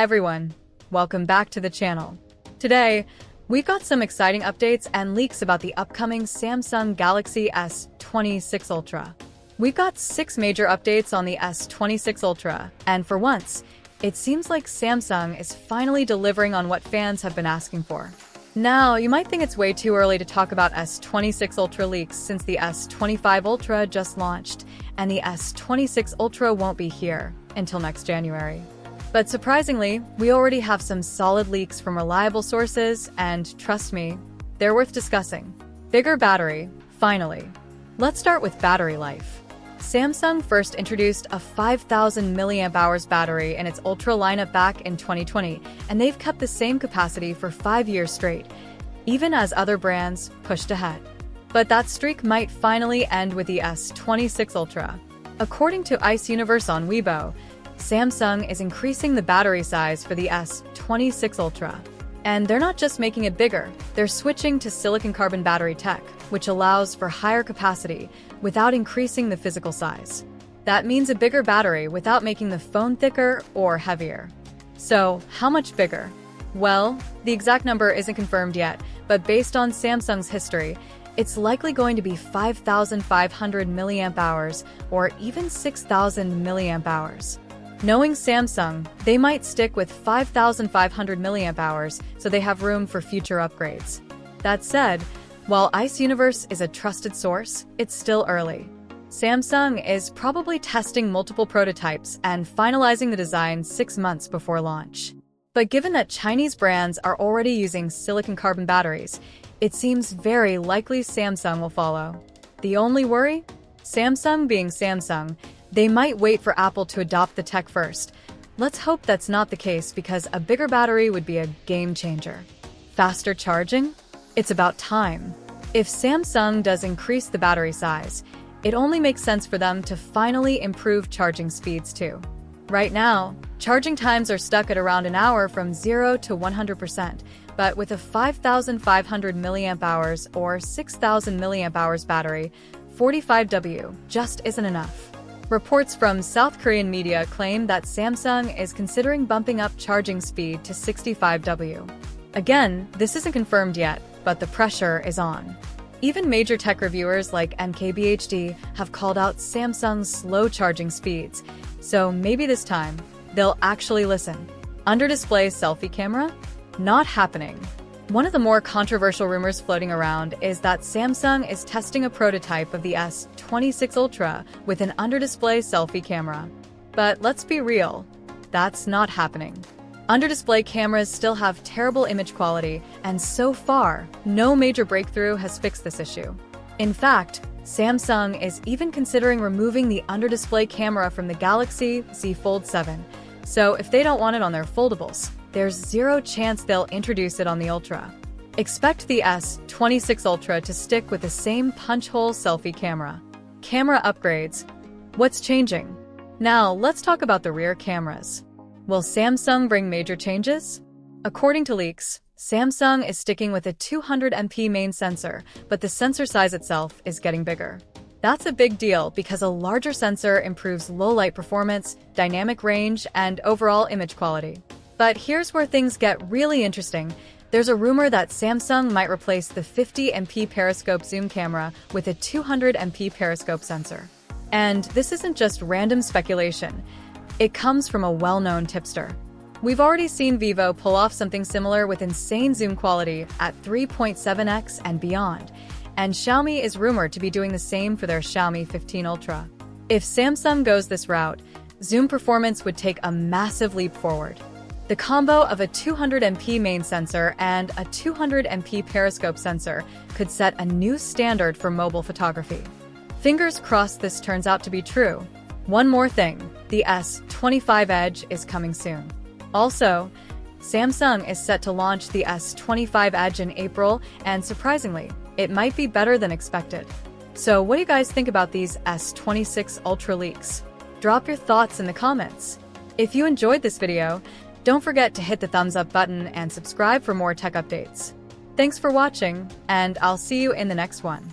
everyone, welcome back to the channel. Today, we've got some exciting updates and leaks about the upcoming Samsung Galaxy S26 Ultra. We've got 6 major updates on the S26 Ultra, and for once, it seems like Samsung is finally delivering on what fans have been asking for. Now, you might think it's way too early to talk about S26 Ultra leaks since the S25 Ultra just launched, and the S26 Ultra won't be here until next January. But surprisingly, we already have some solid leaks from reliable sources, and trust me, they're worth discussing. Bigger battery, finally. Let's start with battery life. Samsung first introduced a 5,000 mAh battery in its Ultra lineup back in 2020, and they've kept the same capacity for 5 years straight, even as other brands pushed ahead. But that streak might finally end with the S26 Ultra. According to Ice Universe on Weibo, Samsung is increasing the battery size for the S26 Ultra. And they're not just making it bigger, they're switching to silicon carbon battery tech, which allows for higher capacity without increasing the physical size. That means a bigger battery without making the phone thicker or heavier. So, how much bigger? Well, the exact number isn't confirmed yet, but based on Samsung's history, it's likely going to be 5,500 mAh or even 6,000 mAh. Knowing Samsung, they might stick with 5,500 mAh so they have room for future upgrades. That said, while Ice Universe is a trusted source, it's still early. Samsung is probably testing multiple prototypes and finalizing the design 6 months before launch. But given that Chinese brands are already using silicon carbon batteries, it seems very likely Samsung will follow. The only worry? Samsung being Samsung, they might wait for Apple to adopt the tech first. Let's hope that's not the case because a bigger battery would be a game changer. Faster charging? It's about time. If Samsung does increase the battery size, it only makes sense for them to finally improve charging speeds too. Right now, charging times are stuck at around an hour from 0 to 100%, but with a 5,500 mAh or 6,000 mAh battery, 45W just isn't enough. Reports from South Korean media claim that Samsung is considering bumping up charging speed to 65W. Again, this isn't confirmed yet, but the pressure is on. Even major tech reviewers like NKBHD have called out Samsung's slow charging speeds, so maybe this time, they'll actually listen. Under-display selfie camera? Not happening. One of the more controversial rumors floating around is that Samsung is testing a prototype of the S26 Ultra with an under-display selfie camera. But let's be real, that's not happening. Under-display cameras still have terrible image quality, and so far, no major breakthrough has fixed this issue. In fact, Samsung is even considering removing the under-display camera from the Galaxy Z Fold 7, so if they don't want it on their foldables, there's zero chance they'll introduce it on the Ultra. Expect the S26 Ultra to stick with the same punch-hole selfie camera. Camera upgrades. What's changing? Now, let's talk about the rear cameras. Will Samsung bring major changes? According to leaks, Samsung is sticking with a 200MP main sensor, but the sensor size itself is getting bigger. That's a big deal because a larger sensor improves low-light performance, dynamic range, and overall image quality. But here's where things get really interesting. There's a rumor that Samsung might replace the 50MP periscope zoom camera with a 200MP periscope sensor. And this isn't just random speculation. It comes from a well-known tipster. We've already seen Vivo pull off something similar with insane zoom quality at 3.7x and beyond, and Xiaomi is rumored to be doing the same for their Xiaomi 15 Ultra. If Samsung goes this route, zoom performance would take a massive leap forward. The combo of a 200MP main sensor and a 200MP periscope sensor could set a new standard for mobile photography. Fingers crossed this turns out to be true. One more thing, the S25 Edge is coming soon. Also, Samsung is set to launch the S25 Edge in April, and surprisingly, it might be better than expected. So what do you guys think about these S26 Ultra leaks? Drop your thoughts in the comments. If you enjoyed this video, don't forget to hit the thumbs up button and subscribe for more tech updates. Thanks for watching, and I'll see you in the next one.